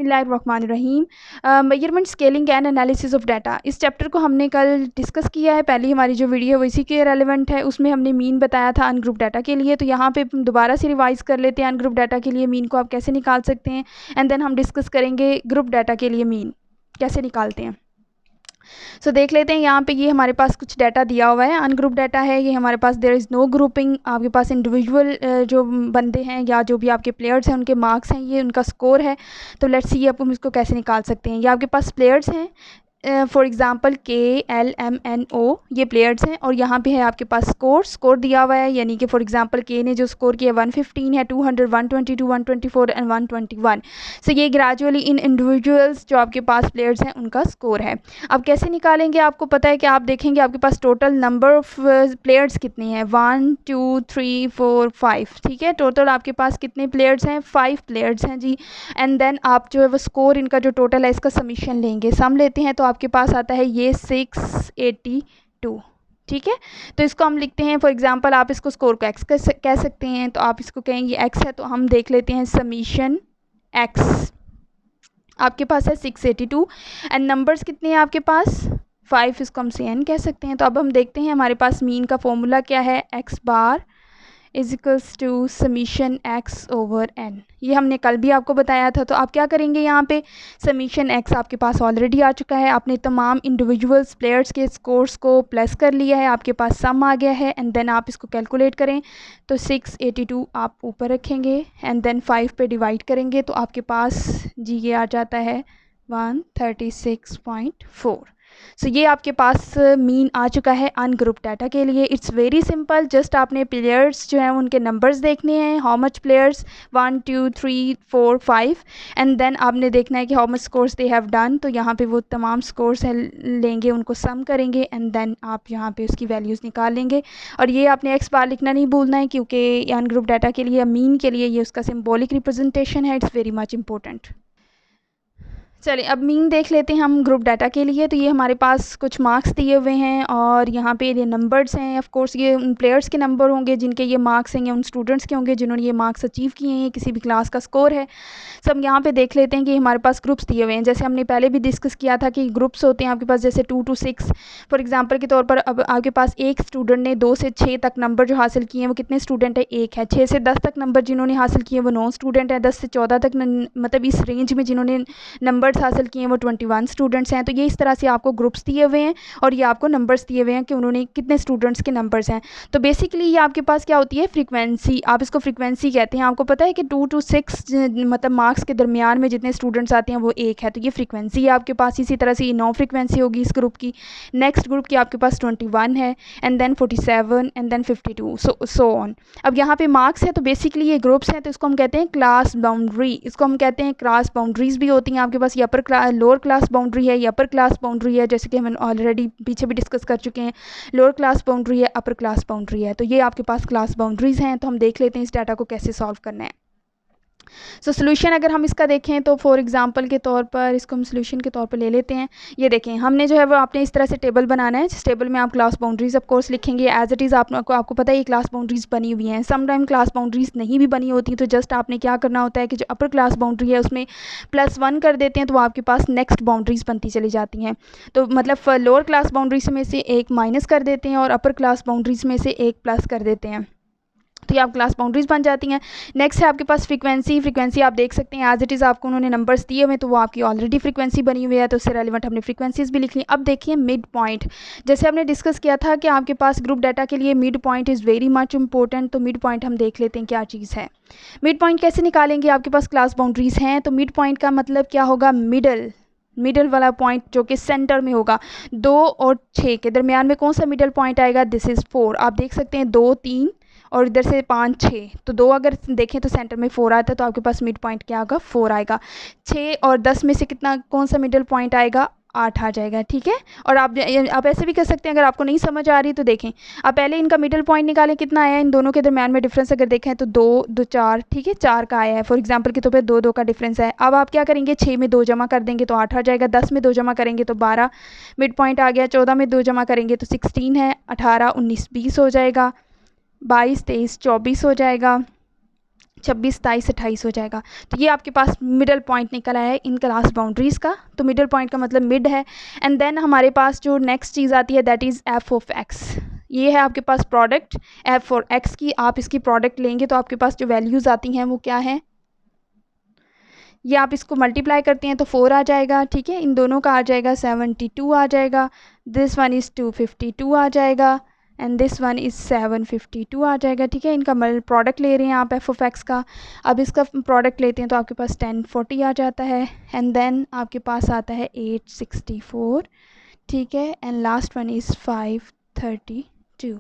बिस्मिल्लाहिर्रहमानिर्रहीम। Measurement, scaling and analysis of data, इस chapter को हमने कल डिस्कस किया है। पहली हमारी जो वीडियो है वो इसी के रेलेवेंट है। उसमें हमने मीन बताया था अनग्रुप डाटा के लिए। तो यहाँ पे दोबारा से रिवाइज कर लेते हैं अनग्रुप डाटा के लिए मीन को आप कैसे निकाल सकते हैं, एंड देन हम डिस्कस करेंगे ग्रुप डाटा के लिए मीन कैसे निकालते हैं। सो देख लेते हैं यहाँ पे ये हमारे पास कुछ डाटा दिया हुआ है। अनग्रुप डाटा है ये हमारे पास। देयर इज़ नो ग्रुपिंग, आपके पास इंडिविजुअल जो बंदे हैं या जो भी आपके प्लेयर्स हैं उनके मार्क्स हैं, ये उनका स्कोर है। तो लेट्स सी अब हम इसको कैसे निकाल सकते हैं। ये आपके पास प्लेयर्स हैं, फॉर एग्जांपल KLMNO, ये प्लेयर्स हैं, और यहाँ पे है आपके पास स्कोर दिया हुआ है। यानी कि फॉर एग्जांपल के ने जो स्कोर किया 115 है, 200, 122, 124 एंड 121। सो ये ग्रेजुअली इन इंडिविजुअल्स जो आपके पास प्लेयर्स हैं उनका स्कोर है। अब कैसे निकालेंगे, आपको पता है कि आप देखेंगे आपके पास टोटल नंबर ऑफ प्लेयर्स कितने हैं, 1 2 3 4 5, ठीक है। टोटल आपके पास कितने प्लेयर्स हैं, 5 प्लेयर्स हैं जी। एंड देन आप जो है वो स्कोर इनका जो टोटल है इसका समीशन लेंगे, सम लेते हैं, तो आपके पास आता है ये 682, ठीक है। तो इसको हम लिखते हैं, फॉर एग्जांपल आप इसको स्कोर को एक्स कह सकते हैं, तो आप इसको कहेंगे एक्स है, तो हम देख लेते हैं समीशन एक्स आपके पास है 682। एंड नंबर्स कितने हैं आपके पास 5, इसको हम CN कह सकते हैं। तो अब हम देखते हैं हमारे पास मीन का फॉर्मूला क्या है, x bar is equals to summation x over n. ये हमने कल भी आपको बताया था। तो आप क्या करेंगे, यहाँ पे समीशन एक्स आपके पास ऑलरेडी आ चुका है, आपने तमाम इंडिविजुअल्स प्लेयर्स के स्कोर्स को प्लस कर लिया है, आपके पास सम आ गया है। एंड देन आप इसको कैलकुलेट करें तो 682 आप ऊपर रखेंगे एंड देन 5 पे डिवाइड करेंगे, तो आपके पास जी ये आ जाता है 136.4। सो ये आपके पास मीन आ चुका है अनग्रुप डाटा के लिए। इट्स वेरी सिंपल, जस्ट आपने प्लेयर्स जो हैं उनके नंबर्स देखने हैं, how much players 1 2 3 4 5, and then आपने देखना है कि how much scores they have done. तो यहाँ पे वो तमाम स्कोर्स हैं लेंगे, उनको सम करेंगे एंड देन आप यहाँ पे उसकी वैल्यूज़ निकाल लेंगे। और ये आपने एक्स बार लिखना नहीं भूलना है, क्योंकि अनग्रुप डाटा के लिए मीन के लिए ये उसका सिम्बॉलिक रिप्रेजेंटेशन है। It's very much important. चलिए अब मीन देख लेते हैं हम ग्रुप डाटा के लिए। तो ये हमारे पास कुछ मार्क्स दिए हुए हैं और यहाँ पे ये नंबर्स हैं। ऑफ कोर्स ये उन प्लेयर्स के नंबर होंगे जिनके ये मार्क्स हैं, या उन स्टूडेंट्स के होंगे जिन्होंने ये मार्क्स अचीव किए हैं, किसी भी क्लास का स्कोर है। सब यहाँ पे देख लेते हैं कि हमारे पास ग्रुप्स दिए हुए हैं। जैसे हमने पहले भी डिस्कस किया था कि ग्रुप्स होते हैं आपके पास, जैसे 2 to 6 फॉर एग्जाम्पल के तौर पर। अब आपके पास एक स्टूडेंट ने 2 से 6 तक नंबर जो हासिल किए हैं वो कितने स्टूडेंट है, एक है। 6 से 10 तक नंबर जिन्होंने हासिल किए वो 9 स्टूडेंट है। 10 से 14 तक मतलब इस रेंज में जिन्होंने नंबर्स हासिल किए हैं वो 21 स्टूडेंट्स हैं। तो ये इस तरह से आपको ग्रुप्स दिए हुए हैं और ये आपको नंबर्स दिए हुए हैं कि उन्होंने कितने स्टूडेंट्स के नंबर्स हैं। तो बेसिकली ये आपके पास क्या होती है, फ्रीक्वेंसी। आप इसको फ्रीक्वेंसी कहते हैं। आपको पता है कि 2 to 6 मतलब मार्क्स के दरमियान में जितने स्टूडेंट्स आते हैं वो एक है, तो ये फ्रीक्वेंसी है आपके पास। इसी तरह से ये 9 फ्रीक्वेंसी होगी इस ग्रुप की। नेक्स्ट ग्रुप की आपके पास 21 है, and then 47 and then 52 so on. अब यहाँ पे मार्क्स है, तो बेसिकली ये ग्रुप्स हैं, तो इसको हम कहते हैं क्लास बाउंड्री। इसको हम कहते हैं क्लास बाउंड्रीज भी होती हैं आपके पास। ये upper class, lower class boundary है, ये अपर क्लास बाउंड्री है, जैसे कि हम ऑलरेडी पीछे भी डिस्कस कर चुके हैं। लोअर क्लास बाउंड्री है, अपर क्लास बाउंड्री है। तो ये आपके पास क्लास बाउंड्रीज हैं। तो हम देख लेते हैं इस डाटा को कैसे सॉल्व करना है। सो सोल्यूशन अगर हम इसका देखें तो फॉर एग्जांपल के तौर पर इसको हम सोल्यूशन के तौर पर ले लेते हैं। ये देखें, हमने जो है वो आपने इस तरह से टेबल बनाना है। जिस टेबल में आप क्लास बाउंड्रीज ऑफ कोर्स लिखेंगे एज इट इज़। आपको पता है ये क्लास बाउंड्रीज बनी हुई हैं। सम टाइम क्लास बाउंड्रीज नहीं भी बनी होती, तो जस्ट आपने क्या करना होता है कि जो अपर क्लास बाउंड्री है उसमें +1 कर देते हैं, तो वो आपके पास नेक्स्ट बाउंड्रीज बनती चली जाती हैं। तो मतलब लोअर क्लास बाउंड्रीज में से एक माइनस कर देते हैं और अपर क्लास बाउंड्रीज में से एक प्लस कर देते हैं, तो ये आप क्लास बाउंड्रीज बन जाती हैं। नेक्स्ट है आपके पास फ्रीक्वेंसी आप देख सकते हैं एज इट इज़ आपको उन्होंने नंबर्स दिए हुए, तो वो आपकी ऑलरेडी फ्रीक्वेंसी बनी हुई है, तो उससे रेलिवेंट हमने फ्रीक्वेंसीज भी लिख ली। अब देखिए मिड पॉइंट, जैसे हमने डिस्कस किया था कि आपके पास ग्रुप डाटा के लिए mid point is very much important. तो मिड पॉइंट हम देख लेते हैं क्या चीज़ है। मिड पॉइंट कैसे निकालेंगे, आपके पास क्लास बाउंड्रीज हैं, तो मिड पॉइंट का मतलब क्या होगा, मिडल वाला पॉइंट जो कि सेंटर में होगा। 2 और 6 के दरमियान में कौन सा मिडल पॉइंट आएगा, दिस इज़ 4। आप देख सकते हैं 2 3 और इधर से 5 6, तो 2 अगर देखें तो सेंटर में 4 आता है, तो आपके पास मिड पॉइंट क्या होगा, 4 आएगा। 6 और 10 में से कितना, कौन सा मिडल पॉइंट आएगा, 8 आ जाएगा, ठीक है। और आप ऐसे भी कर सकते हैं, अगर आपको नहीं समझ आ रही तो देखें, आप पहले इनका मिडल पॉइंट निकालें, कितना आया इन दोनों के दरमियान में डिफरेंस अगर देखें तो 2 2 4, ठीक है, 4 का आया है। फॉर एग्जांपल के तौर पे 2 2 का डिफरेंस है। अब आप क्या करेंगे, 6 में 2 जमा कर देंगे तो 8 आ जाएगा। 10 में 2 जमा करेंगे तो 12 मिड पॉइंट आ गया। 14 में 2 जमा करेंगे तो 16 है। 18 19 20 हो जाएगा। 22 23 24 हो जाएगा। 26, 27, 28 हो जाएगा। तो ये आपके पास मिडल पॉइंट निकल आया है इन क्लास बाउंड्रीज़ का। तो मिडल पॉइंट का मतलब मिड है। एंड देन हमारे पास जो नेक्स्ट चीज़ आती है that is F of x. ये है आपके पास प्रोडक्ट एफ फॉर एक्स की। आप इसकी प्रोडक्ट लेंगे तो आपके पास जो वैल्यूज़ आती हैं वो क्या है, ये आप इसको मल्टीप्लाई करते हैं तो 4 आ जाएगा, ठीक है। इन दोनों का आ जाएगा 72 आ जाएगा। दिस वन इज़ 252 आ जाएगा एंड दिस वन इज़ 752 आ जाएगा, ठीक है। इनका प्रोडक्ट ले रहे हैं आप एफ ऑफ एक्स का। अब इसका प्रोडक्ट लेते हैं तो आपके पास 1040 आ जाता है एंड देन आपके पास आता है 864, ठीक है। And last one is 532।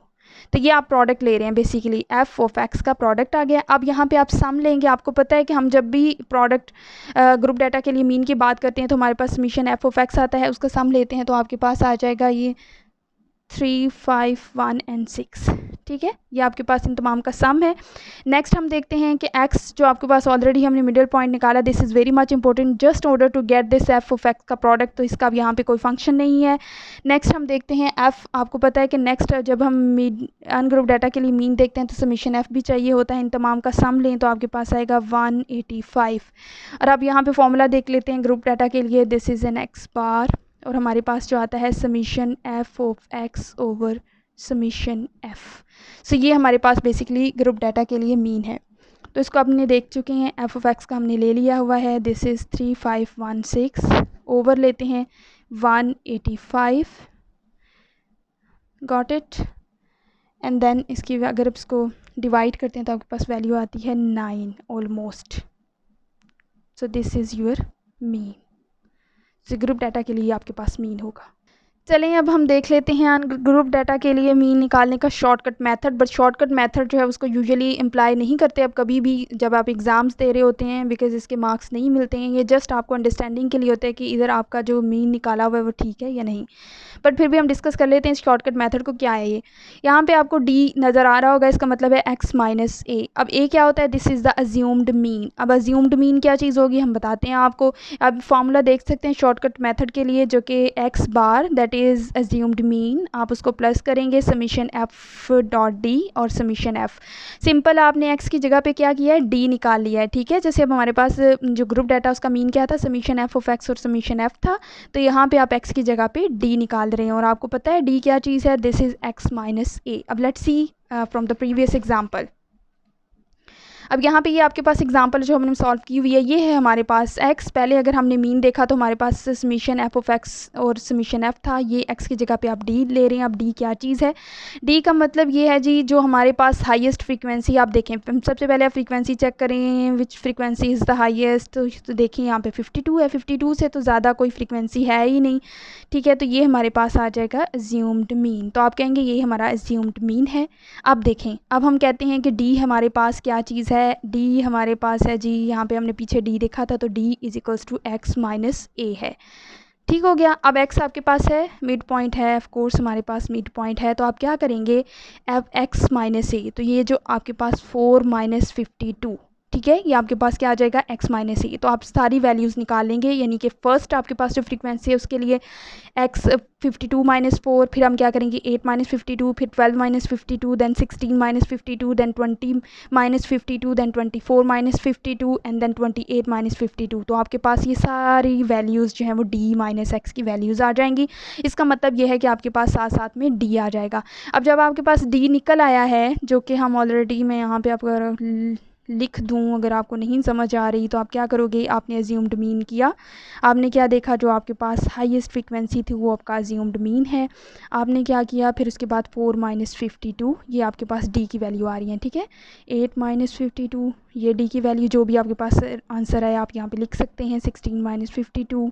तो ये आप प्रोडक्ट ले रहे हैं बेसिकली, एफ ऑफ एक्स का प्रोडक्ट आ गया। अब यहाँ पे आप सम लेंगे। आपको पता है कि हम जब भी प्रोडक्ट ग्रुप डाटा के लिए मीन की बात करते हैं तो हमारे पास समीशन एफ ऑफ एक्स आता है, उसका सम लेते हैं तो आपके पास आ जाएगा ये 3, 5, 1 एंड 6, ठीक है। ये आपके पास इन तमाम का सम है। नेक्स्ट हम देखते हैं कि x जो आपके पास ऑलरेडी हमने मिडिल पॉइंट निकाला, this is very much important just order to get this f of x का प्रोडक्ट। तो इसका अब यहाँ पे कोई फंक्शन नहीं है। नेक्स्ट हम देखते हैं f। आपको पता है कि नेक्स्ट जब हम अनग्रुप डाटा के लिए मीन देखते हैं तो समीशन f भी चाहिए होता है। इन तमाम का सम लें तो आपके पास आएगा 185। और अब यहाँ पे फॉर्मूला देख लेते हैं ग्रुप डाटा के लिए, this is an x bar और हमारे पास जो आता है summation f of x over summation f. So ये हमारे पास बेसिकली ग्रुप डाटा के लिए मीन है। तो इसको आपने देख चुके हैं, एफ ऑफ एक्स का हमने ले लिया हुआ है, दिस इज़ 3516 ओवर लेते हैं 185, गॉट इट। एंड देन इसकी अगर आप इसको डिवाइड करते हैं तो आपके पास वैल्यू आती है 9 almost. So this is your mean. तो ग्रुप डाटा के लिए आपके पास मीन होगा। चलें अब हम देख लेते हैं ग्रुप डाटा के लिए मीन निकालने का shortcut method. But shortcut method जो है उसको यूजुअली इम्प्लाई नहीं करते अब कभी भी जब आप एग्ज़ाम्स दे रहे होते हैं, बिकॉज इसके मार्क्स नहीं मिलते हैं। ये जस्ट आपको अंडरस्टैंडिंग के लिए होता है कि इधर आपका जो मीन निकाला हुआ है वो ठीक है या नहीं। बट फिर भी हम डिस्कस कर लेते हैं इस शॉर्टकट मेथड को। क्या है ये, यहाँ पे आपको डी नज़र आ रहा होगा, इसका मतलब है x माइनस ए। अब ए क्या होता है, this is the assumed mean. अब अज्यूम्ड मीन क्या चीज़ होगी हम बताते हैं आपको। अब फार्मूला देख सकते हैं शॉर्टकट मेथड के लिए जो कि x bar that is assumed mean, आप उसको प्लस करेंगे समीशन f डॉट डी और समीशन f। सिंपल आपने x की जगह पे क्या किया है, d निकाल लिया है, ठीक है। जैसे अब हमारे पास जो ग्रुप डाटा उसका मीन क्या था, समीशन f ऑफ x और समीशन f था। तो यहाँ पे आप x की जगह पे d निकाल रहे हैं और आपको पता है d क्या चीज़ है, दिस इज़ x माइनस ए। अब let's see from the previous example. अब यहाँ पे ये आपके पास एग्जांपल जो हमने सॉल्व की हुई है, ये है हमारे पास x। पहले अगर हमने मीन देखा तो हमारे पास समीशन f ऑफ x और समीशन f था। ये x की जगह पे आप d ले रहे हैं। अब d क्या चीज़ है, d का मतलब ये है जी जो हमारे पास हाईएस्ट फ्रीक्वेंसी। आप देखें सबसे पहले आप फ्रीक्वेंसी चेक करें, विच फ्रीक्वेंसी इज़ द हाईएस्ट। तो देखिए यहाँ पे 52 है, 52 से तो ज़्यादा कोई फ्रीक्वेंसी है ही नहीं, ठीक है। तो ये हमारे पास आ जाएगा अज्यूम्ड मीन। तो आप कहेंगे ये हमारा अज्यूम्ड मीन है। अब देखें, अब हम कहते हैं कि d हमारे पास क्या चीज़ है, d हमारे पास है जी, यहाँ पे हमने पीछे d देखा था तो d is equals to x minus a है, ठीक हो गया। अब x आपके पास है, मिड पॉइंट है, ऑफ कोर्स हमारे पास मिड पॉइंट है। तो आप क्या करेंगे, अब x माइनस ए, तो ये जो आपके पास 4 माइनस 52, ठीक है, ये आपके पास क्या आ जाएगा x माइनस ए। तो आप सारी वैल्यूज़ निकाल लेंगे, यानी कि फर्स्ट आपके पास जो फ्रीक्वेंसी है उसके लिए x 52 माइनस 4, फिर हम क्या करेंगे 8 माइनस 52, फिर 12 minus 52, then 16 minus 52, then 20 minus 52, then 24 minus 52 and then 28 minus 52। तो आपके पास ये सारी वैल्यूज़ जो हैं वो d माइनस एक्स की वैल्यूज़ आ जाएंगी। इसका मतलब ये है कि आपके पास साथ साथ में d आ जाएगा। अब जब आपके पास d निकल आया है, जो कि हम ऑलरेडी मैं यहाँ पे आपको लिख दूं, अगर आपको नहीं समझ आ रही तो आप क्या करोगे, आपने अज्यूम्ड मीन किया, आपने क्या देखा, जो आपके पास हाईएस्ट फ्रीक्वेंसी थी वो आपका अज्यूम्ड मीन है। आपने क्या किया, फिर उसके बाद 4 माइनस 52, ये आपके पास डी की वैल्यू आ रही है, ठीक है। 8 माइनस 52, ये डी की वैल्यू, जो भी आपके पास आंसर है आप यहाँ पे लिख सकते हैं। 16 माइनस 52,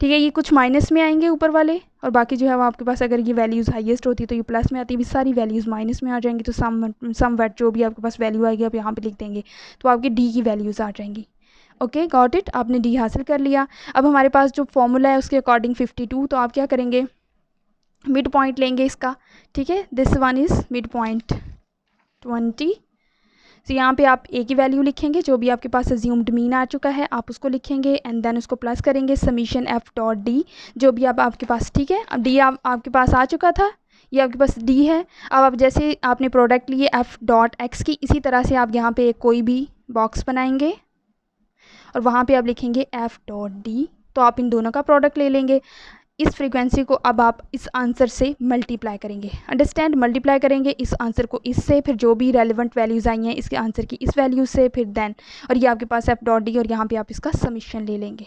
ठीक है। ये कुछ माइनस में आएंगे ऊपर वाले, और बाकी जो है वो आपके पास अगर ये वैल्यूज़ हाईएस्ट होती तो ये प्लस में आती, भी सारी वैल्यूज़ माइनस में आ जाएंगी। तो सम वेट जो भी आपके पास वैल्यू आएगी आप यहाँ पे लिख देंगे, तो आपकी डी की वैल्यूज़ आ जाएंगी। ओके, गॉट इट, आपने डी हासिल कर लिया। अब हमारे पास जो फॉर्मूला है उसके अकॉर्डिंग 52, तो आप क्या करेंगे, मिड पॉइंट लेंगे इसका, ठीक है। This one is mid point 20। तो यहाँ पे आप ए की वैल्यू लिखेंगे, जो भी आपके पास अज्यूम्ड मीन आ चुका है आप उसको लिखेंगे एंड देन उसको प्लस करेंगे समीशन एफ डॉट डी, जो भी अब आपके पास, ठीक है। अब डी आपके पास आ चुका था, ये आपके पास डी है। अब आप जैसे आपने प्रोडक्ट लिए एफ डॉट एक्स की, इसी तरह से आप यहाँ पे कोई भी बॉक्स बनाएंगे और वहाँ पे आप लिखेंगे f.d। तो आप इन दोनों का प्रोडक्ट ले लेंगे। इस फ्रीक्वेंसी को अब आप इस आंसर से मल्टीप्लाई करेंगे, अंडरस्टैंड, मल्टीप्लाई करेंगे इस आंसर को इससे, फिर जो भी रेलिवेंट वैल्यूज़ आई हैं इसके आंसर की इस वैल्यू से, फिर देन, और ये आपके पास f.d और यहाँ पे आप इसका समीशन ले लेंगे,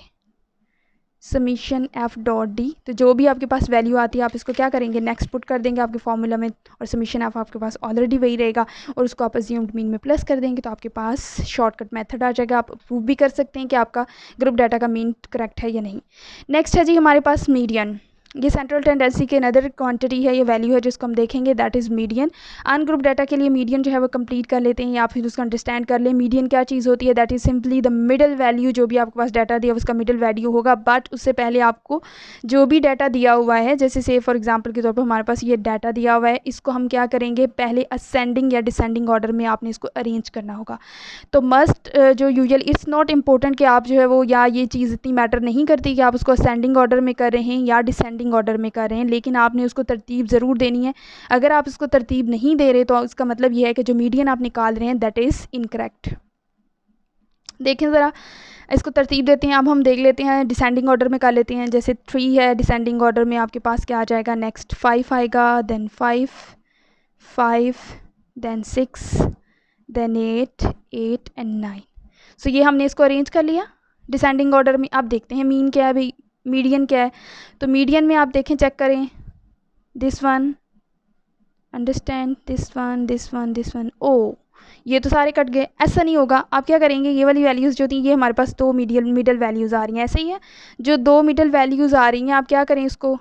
समीशन f.d। तो जो भी आपके पास वैल्यू आती है आप इसको क्या करेंगे, नेक्स्ट पुट कर देंगे आपके फॉर्मूला में, और समीशन आपके पास ऑलरेडी वही रहेगा, और उसको आप अज्यूम्ड मीन में प्लस कर देंगे तो आपके पास शॉर्टकट मेथड आ जाएगा। आप प्रूव भी कर सकते हैं कि आपका ग्रुप डाटा का मीन करेक्ट है या नहीं। नेक्स्ट है जी हमारे पास मीडियन। ये सेंट्रल टेंडेंसी के अनदर क्वांटिटी है, ये वैल्यू है जिसको हम देखेंगे, that is median. Ungroup data के लिए मीडियन जो है वो कंप्लीट कर लेते हैं या फिर उसको अंडरस्टैंड कर लें। मीडियन क्या चीज़ होती है, that is simply the middle value, जो भी आपके पास डाटा दिया उसका मिडल वैल्यू होगा, बट उससे पहले आपको जो भी डाटा दिया हुआ है, जैसे से फॉर एग्जाम्पल के तौर पर हमारे पास ये डाटा दिया हुआ है, इसको हम क्या करेंगे, पहले असेंडिंग या डिसेंडिंग ऑर्डर में आपने इसको अरेंज करना होगा। तो मस्ट जो यूजुअल, इट्स नॉट इम्पोर्टेंट कि आप जो है वो, या ये चीज़ इतनी मैटर नहीं करती कि आप उसको असेंडिंग ऑर्डर में कर रहे हैं या डिसेंडिंग ऑर्डर में कर रहे हैं, लेकिन आपने उसको तरतीब ज़रूर देनी है। अगर आप इसको तरतीब नहीं दे रहे तो उसका मतलब ये है कि जो मीडियन आप निकाल रहे हैं दैट इज़ इनकरेक्ट। देखें ज़रा, इसको तरतीब देते हैं। अब हम देख लेते हैं, डिसेंडिंग ऑर्डर में कर लेते हैं। जैसे 3 है, डिसेंडिंग ऑर्डर में आपके पास क्या आ जाएगा, नेक्स्ट 5 आएगा, देन 5, 5, देन 6, देन 8, 8 एंड 9। सो ये हमने इसको अरेंज कर लिया डिसेंडिंग ऑर्डर में। अब देखते हैं मीन क्या है भाई, मीडियन क्या है। तो मीडियन में आप देखें, चेक करें, this one, understand, this one, this one, this one, ओ ये तो सारे कट गए। ऐसा नहीं होगा, आप क्या करेंगे, ये वाली वैल्यूज़ जो थी, ये हमारे पास 2 मिडल वैल्यूज़ आ रही हैं, ऐसे ही है, जो 2 मिडल वैल्यूज़ आ रही हैं आप क्या करें, इसको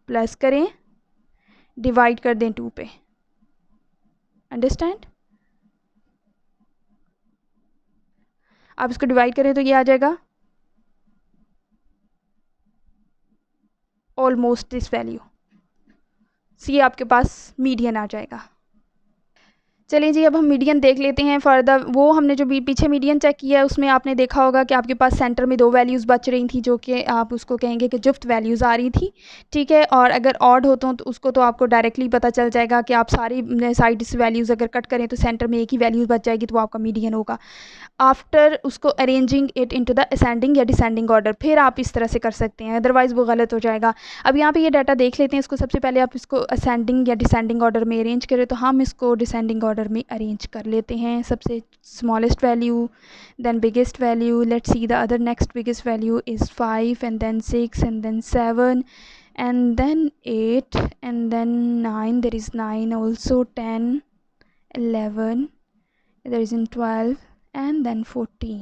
प्लस करें, डिवाइड कर दें 2 पे, अंडरस्टैंड। आप इसको डिवाइड करें तो ये आ जाएगा ऑलमोस्ट दिस वैल्यू, सी आपके पास मीडियन आ जाएगा। चलिए जी, अब हम मीडियन देख लेते हैं फर्दर। वो हमने जो पीछे मीडियन चेक किया है उसमें आपने देखा होगा कि आपके पास सेंटर में 2 वैल्यूज़ बच रही थी, जो कि आप उसको कहेंगे कि जुफ्त वैल्यूज़ आ रही थी, ठीक है। और अगर ऑड हो तो उसको तो आपको डायरेक्टली पता चल जाएगा कि आप सारी साइड से वैल्यूज़ अगर कट करें तो सेंटर में एक ही वैल्यूज़ बच जाएगी, तो वो आपका मीडियन होगा। आफ्टर उसको arranging it into the ascending या डिसेंडिंग ऑर्डर, फिर आप इस तरह से कर सकते हैं, अदरवाइज़ वो गलत हो जाएगा। अब यहाँ पे ये डाटा देख लेते हैं इसको। सबसे पहले आप इसको असेंडिंग या डिसेंडिंग ऑर्डर में अरेंज करें, तो हम इसको डिसेंडिंग ऑर्डर में अरेंज कर लेते हैं। सबसे smallest value, then biggest value, let's see the other next biggest value is 5 and then 6 and then 7 and then 8 and then 9, there is 9 also, 10, 11, there is in 12 and then 14।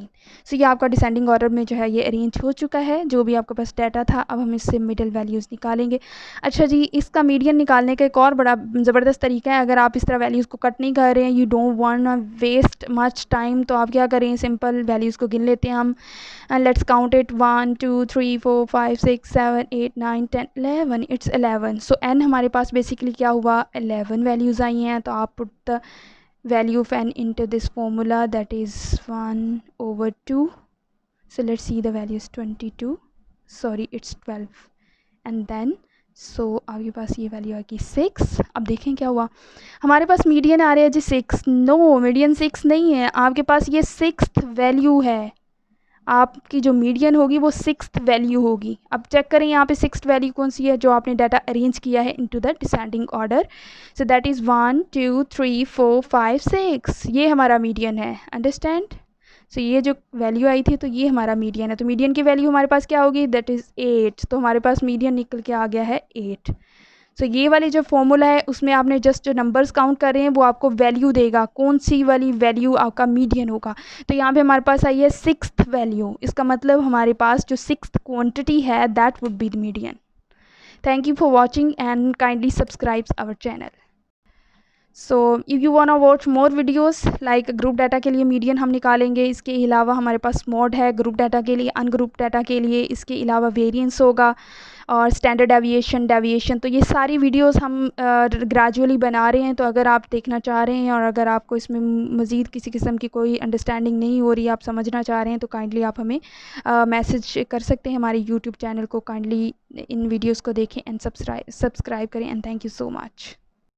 So ये आपका descending order में जो है ये arrange हो चुका है, जो भी आपके पास डाटा था। अब हम इससे मिडल वैल्यूज़ निकालेंगे। अच्छा जी, इसका मीडियन निकालने का एक और बड़ा ज़बरदस्त तरीका है। अगर आप इस तरह वैल्यूज़ को कट नहीं कर रहे हैं, you don't want waste much time, तो आप क्या करें, सिंपल वैल्यूज़ को गिन लेते हैं हम। Let's count it, 1 2 3 4 5 6 7 8 9 10 11, it's 11। So N हमारे पास बेसिकली क्या हुआ, 11 वैल्यूज़ आई हैं। तो आप put the value of n into this formula, that is 1/2. So let's see, the value is 22, sorry it's 12, and then सो आपके पास ये वैल्यू आएगी 6। अब देखें क्या हुआ, हमारे पास मीडियन आ रहा है जी 6। नो, मीडियन 6 नहीं है, आपके पास ये 6th वैल्यू है। आपकी जो मीडियन होगी वो 6th वैल्यू होगी। अब चेक करें यहाँ पे 6th वैल्यू कौन सी है, जो आपने डाटा अरेंज किया है into the descending order. So that is 1 2 3 4 5 6, ये हमारा मीडियन है, अंडरस्टैंड। सो ये जो वैल्यू आई थी तो ये हमारा मीडियन है। तो मीडियन की वैल्यू हमारे पास क्या होगी, दैट इज़ 8। तो हमारे पास मीडियन निकल के आ गया है 8। सो ये वाली जो फॉर्मूला है उसमें आपने जस्ट जो नंबर्स काउंट कर रहे हैं वो आपको वैल्यू देगा, कौन सी वाली वैल्यू आपका मीडियन होगा। तो यहाँ पे हमारे पास आई है 6th वैल्यू, इसका मतलब हमारे पास जो 6th क्वांटिटी है that would be the median. Thank you for watching and kindly subscribe our channel. So if you want to watch more videos like group data के लिए मीडियन हम निकालेंगे, इसके अलावा हमारे पास मोड है ग्रुप डाटा के लिए, अनग्रुप डाटा के लिए, इसके अलावा वेरिएंस होगा और स्टैंडर्ड डेविएशन। तो ये सारी वीडियोस हम ग्रेजुअली बना रहे हैं। तो अगर आप देखना चाह रहे हैं और अगर आपको इसमें मज़ीद किसी किस्म की कोई अंडरस्टैंडिंग नहीं हो रही, आप समझना चाह रहे हैं, तो काइंडली आप हमें मैसेज कर सकते हैं। हमारे यूट्यूब चैनल को काइंडली इन वीडियोज़ को देखें एंड सब्सक्राइब करें, and thank you so much.